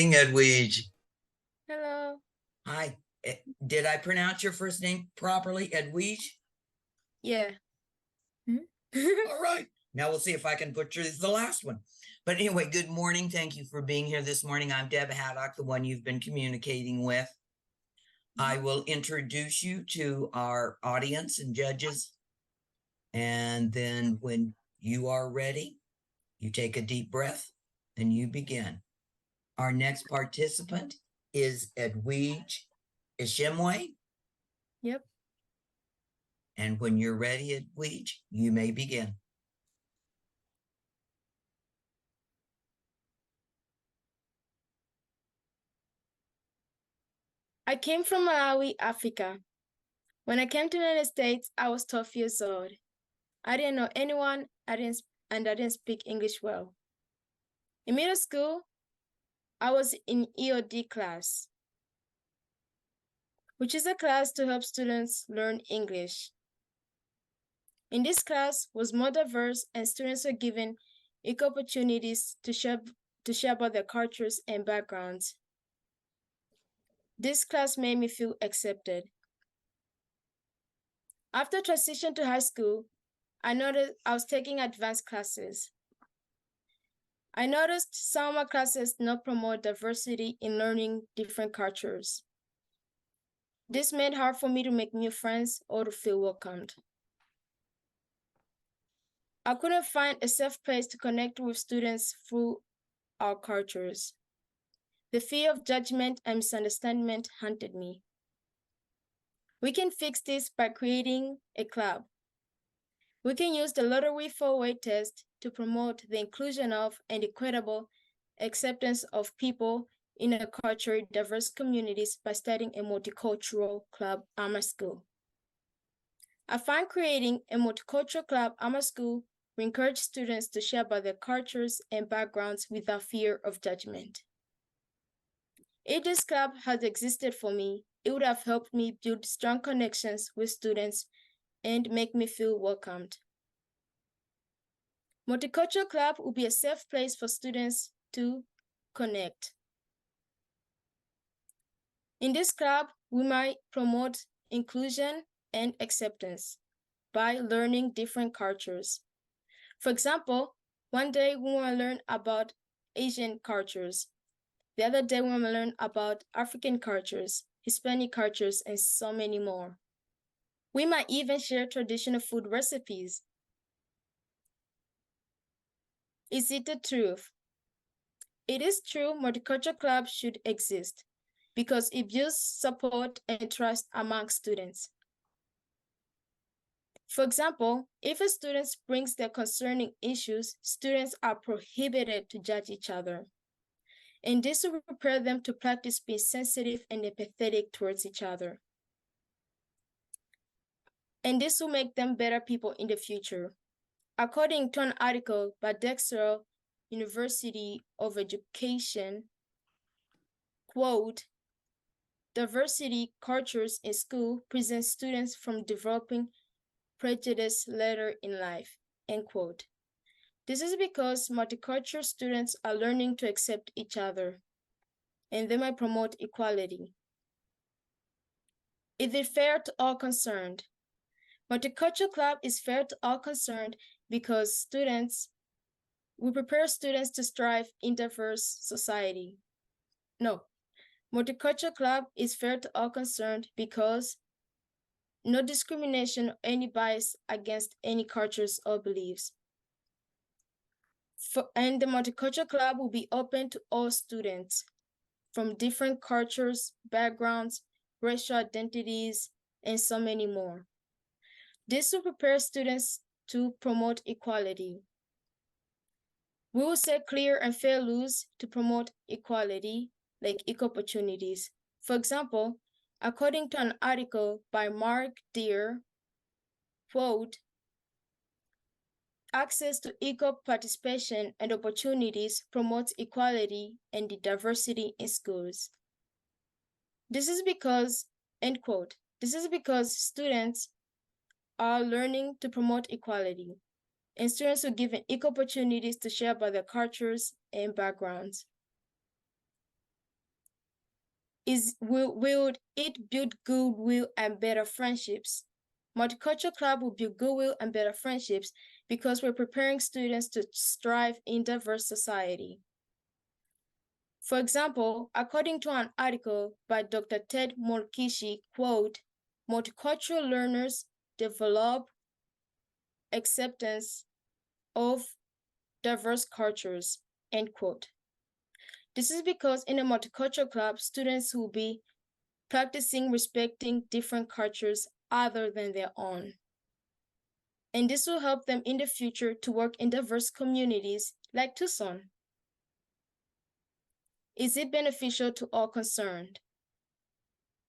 morning, Edwige. Hello. Hi. Did I pronounce your first name properly, Edwige? Yeah. All right. Now we'll see if I can butcher the last one. But anyway, good morning. Thank you for being here this morning. I'm Deb Haddock, the one you've been communicating with. I will introduce you to our audience and judges. And then when you are ready, you take a deep breath and you begin. Our next participant is Edwige Ishimwe. Yep. And when you're ready, Edwige, you may begin. I came from Malawi, Africa. When I came to the United States, I was 12 years old. I didn't know anyone, I didn't speak English well. In middle school, I was in EOD class, which is a class to help students learn English. In this class was more diverse and students were given equal opportunities to share about their cultures and backgrounds. This class made me feel accepted. After transition to high school, I noticed I was taking advanced classes. I noticed some of my classes not promote diversity in learning different cultures. This made it hard for me to make new friends or to feel welcomed. I couldn't find a safe place to connect with students through our cultures. The fear of judgment and misunderstanding haunted me. We can fix this by creating a club. We can use the Rotary four-way test to promote the inclusion of and equitable acceptance of people in a culturally diverse communities by starting a multicultural club at my school. I find creating a multicultural club at my school will encourage students to share about their cultures and backgrounds without fear of judgment. If this club had existed for me, it would have helped me build strong connections with students and make me feel welcomed. Multicultural Club will be a safe place for students to connect. In this club, we might promote inclusion and acceptance by learning different cultures. For example, one day we want to learn about Asian cultures. The other day we want to learn about African cultures, Hispanic cultures, and so many more. We might even share traditional food recipes. Is it the truth? It is true multicultural clubs should exist because it builds support and trust among students. For example, if a student brings their concerning issues, students are prohibited to judge each other. And this will prepare them to practice being sensitive and empathetic towards each other. And this will make them better people in the future. According to an article by Dexter University of Education, quote, diversity cultures in school prevent students from developing prejudice later in life, end quote. This is because multicultural students are learning to accept each other, and they might promote equality. Is it fair to all concerned? Multicultural Club is fair to all concerned because we prepare students to strive in diverse society. No, Multicultural Club is fair to all concerned because no discrimination or any bias against any cultures or beliefs. And the Multicultural Club will be open to all students from different cultures, backgrounds, racial identities, and so many more. This will prepare students to promote equality. We will set clear and fair rules to promote equality, like equal opportunities. For example, according to an article by Mark Deere, quote, access to equal participation and opportunities promotes equality and the diversity in schools. This is because, end quote, this is because students are learning to promote equality, and students are given equal opportunities to share about their cultures and backgrounds. will it build goodwill and better friendships? Multicultural club will build goodwill and better friendships because we're preparing students to strive in diverse society. For example, according to an article by Dr. Ted Morkishi, quote, multicultural learners develop acceptance of diverse cultures, end quote. This is because in a multicultural club, students will be practicing respecting different cultures other than their own. And this will help them in the future to work in diverse communities like Tucson. Is it beneficial to all concerned?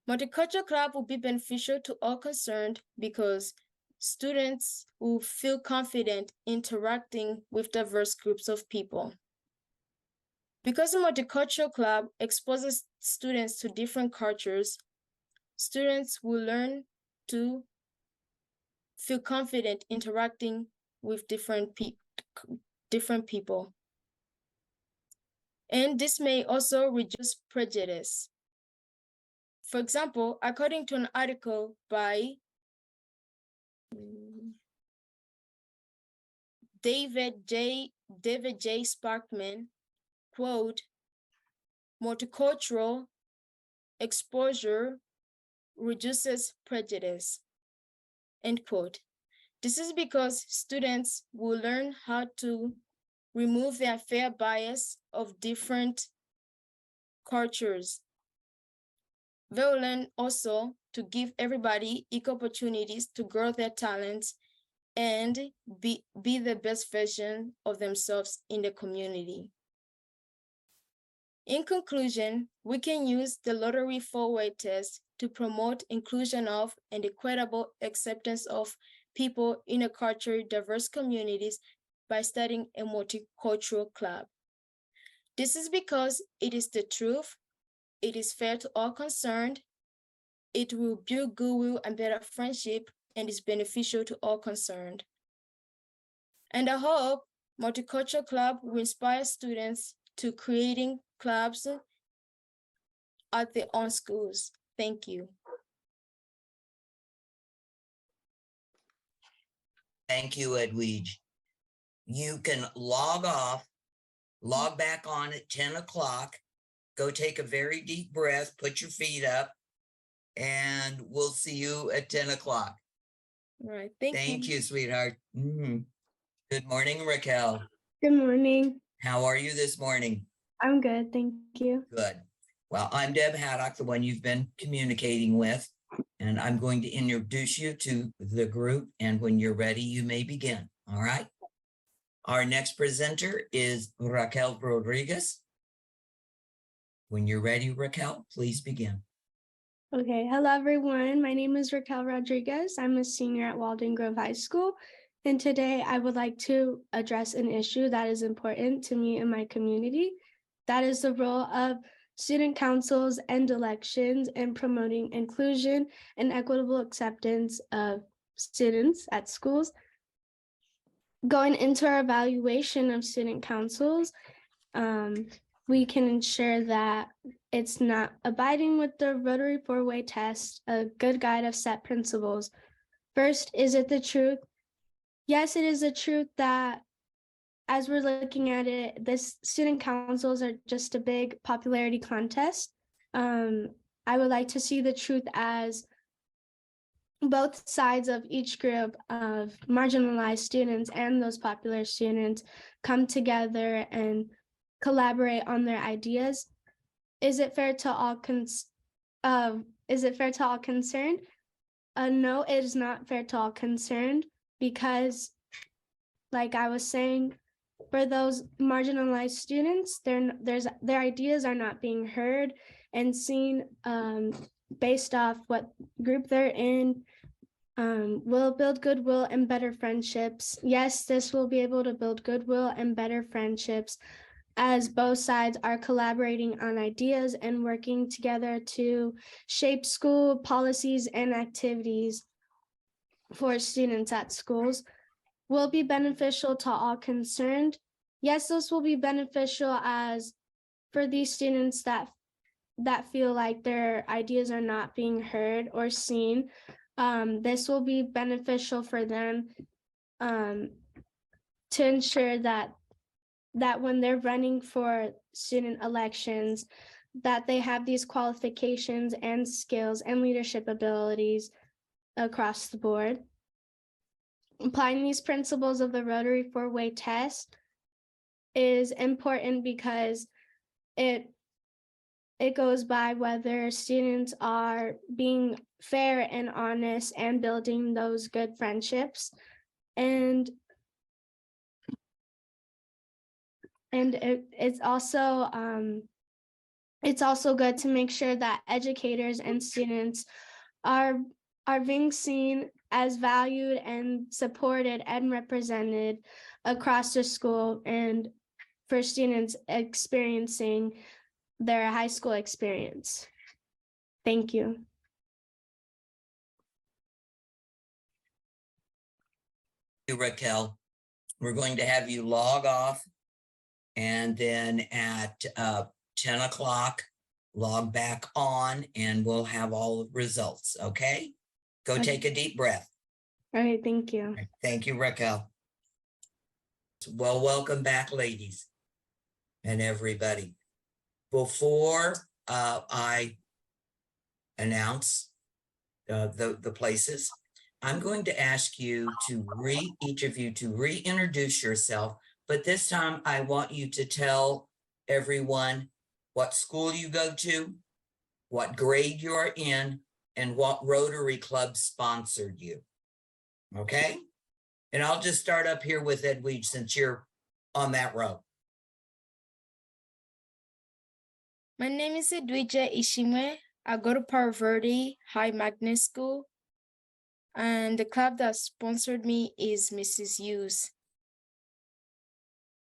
Multicultural club will be beneficial to all concerned because students will feel confident interacting with diverse groups of people. Because the multicultural club exposes students to different cultures, students will learn to feel confident interacting with different people. And this may also reduce prejudice. For example, according to an article by David J. Sparkman, quote, multicultural exposure reduces prejudice, end quote. This is because students will learn how to remove the unfair bias of different cultures. They'll learn also to give everybody equal opportunities to grow their talents and be the best version of themselves in the community. In conclusion, we can use the Rotary 4-way test to promote inclusion of and equitable acceptance of people in a culturally diverse communities by starting a multicultural club. This is because it is the truth, it is fair to all concerned, it will build goodwill and better friendship, and is beneficial to all concerned. And I hope Multicultural Club will inspire students to creating clubs at their own schools. Thank you. Thank you, Edwige. You can log back on at 10 o'clock, go take a very deep breath, put your feet up, and we'll see you at 10 o'clock. All right, Thank you, sweetheart. Good morning, Raquel. Good morning. How are you this morning? I'm good, thank you. Good. Well, I'm Deb Haddock, the one you've been communicating with, and I'm going to introduce you to the group, and when you're ready, you may begin, all right? Our next presenter is Raquel Rodriguez. When you're ready, Raquel, please begin. Okay, hello everyone. My name is Raquel Rodriguez. I'm a senior at Walden Grove High School. And today I would like to address an issue that is important to me and my community. That is the role of student councils and elections in promoting inclusion and equitable acceptance of students at schools. Going into our evaluation of student councils, we can ensure that it's not abiding with the Rotary 4-way test, a good guide of set principles. First, is it the truth? Yes, it is the truth that as we're looking at it, this student councils are just a big popularity contest. I would like to see the truth as both sides of each group of marginalized students and those popular students come together and collaborate on their ideas. Is it fair to all concerned? No, it is not fair to all concerned because, like I was saying, for those marginalized students, their ideas are not being heard and seen based off what group they're in. Will build goodwill and better friendships. Yes, this will be able to build goodwill and better friendships as both sides are collaborating on ideas and working together to shape school policies and activities for students at schools. Will be beneficial to all concerned. Yes, this will be beneficial as for these students that that feel like their ideas are not being heard or seen. This will be beneficial for them to ensure that when they're running for student elections, that they have these qualifications and skills and leadership abilities across the board. Applying these principles of the Rotary four-way test is important because it goes by whether students are being fair and honest and building those good friendships. And it's also good to make sure that educators and students are being seen as valued and supported and represented across the school, and for students experiencing their high school experience. Thank you. Raquel, we're going to have you log off, and then at 10 o'clock, log back on, and we'll have all the results, okay? Go Okay. take a deep breath. All right, thank you. Thank you, Raquel. Well, welcome back, ladies and everybody. Before I announce the places, I'm going to ask you to each of you to reintroduce yourself, but this time I want you to tell everyone what school you go to, what grade you're in, and what Rotary Club sponsored you. Okay? And I'll just start up here with Edwige since you're on that row. My name is Edwige Ishimwe. I go to Palo Verde High Magnet School. And the club that sponsored me is Mrs. Hughes.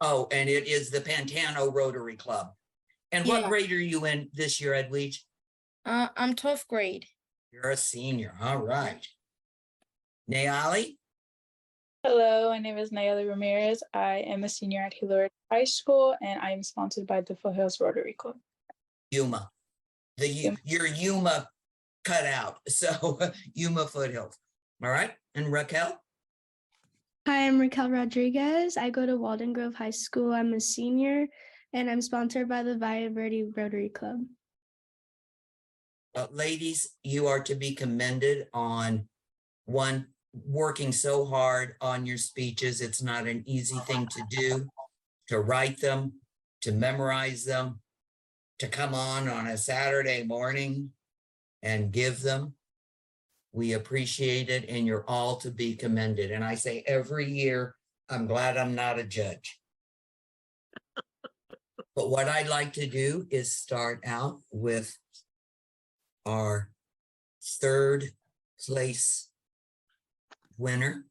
Oh, and it is the Pantano Rotary Club. And what Yeah. grade are you in this year, Edwige? I'm 12th grade. You're a senior. All right. Nayali? Hello, my name is Nayeli Ramirez. I am a senior at Hillard High School, and I am sponsored by the Foothills Rotary Club. Yuma. Your Yuma cut out. So Yuma Foothills. All right. And Raquel? Hi, I'm Raquel Rodriguez. I go to Walden Grove High School. I'm a senior, and I'm sponsored by the Valle Verde Rotary Club. Ladies, you are to be commended on working so hard on your speeches. It's not an easy thing to do, to write them, to memorize them, to come on a Saturday morning and give them. We appreciate it, and you're all to be commended. And I say every year, I'm glad I'm not a judge. But what I'd like to do is start out with our third place winner,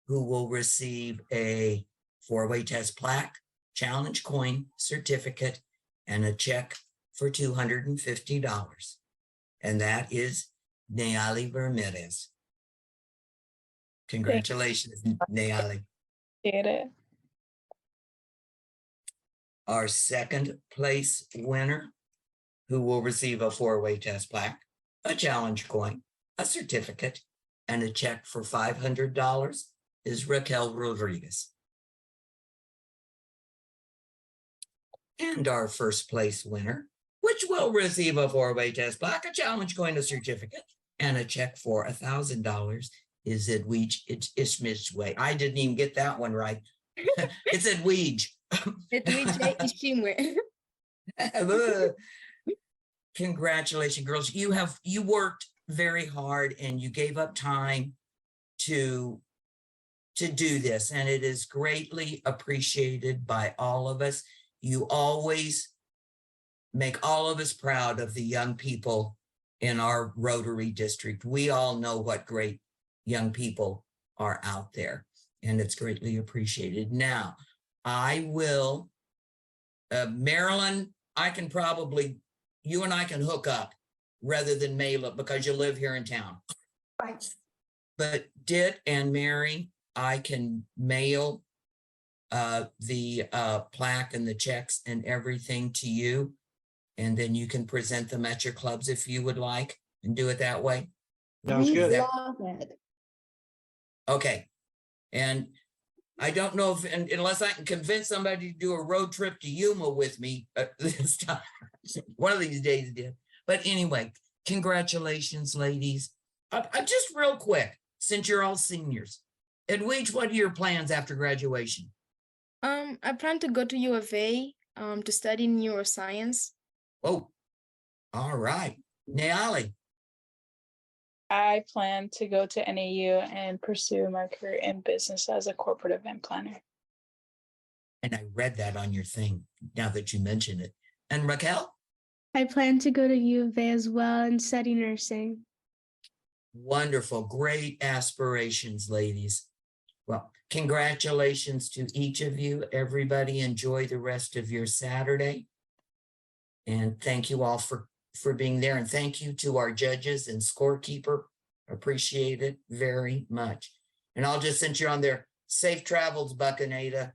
who will receive a four-way test plaque, challenge coin, certificate, and a check for $250. And that is Nayeli Ramirez. Congratulations, Nayeli. Get it. Our second place winner, who will receive a four-way test plaque, a challenge coin, a certificate, and a check for $500, is Raquel Rodriguez. And our first place winner, which will receive a four-way test plaque, a challenge coin, a certificate, and a check for $1,000, is Edwige Ishmishwe. I didn't even get that one right. It's Edwige. Edwige Ishimwe. Congratulations, girls. You worked very hard, and you gave up time to do this, and it is greatly appreciated by all of us. You always make all of us proud of the young people in our Rotary District. We all know what great young people are out there, and it's greatly appreciated. Now, I will, Marilyn, you and I can hook up rather than mail it because you live here in town. Right. But Dit and Mary, I can mail the plaque and the checks and everything to you. And then you can present them at your clubs if you would like and do it that way. Sounds We good. love it. Okay. And I don't know if, unless I can convince somebody to do a road trip to Yuma with me this time, one of these days did. But anyway, congratulations, ladies. Just real quick, since you're all seniors, Edwige, what are your plans after graduation? I plan to go to U of A to study neuroscience. Oh, all right. Nayali, I plan to go to NAU and pursue my career in business as a corporate event planner. and I read that on your thing now that you mention it. And Raquel? I plan to go to U of A as well and study nursing. Wonderful. Great aspirations, ladies. Well, congratulations to each of you. Everybody enjoy the rest of your Saturday. And thank you all for being there. And thank you to our judges and scorekeeper. Appreciate it very much. And I'll just, since you're on there, safe travels, Buccanada.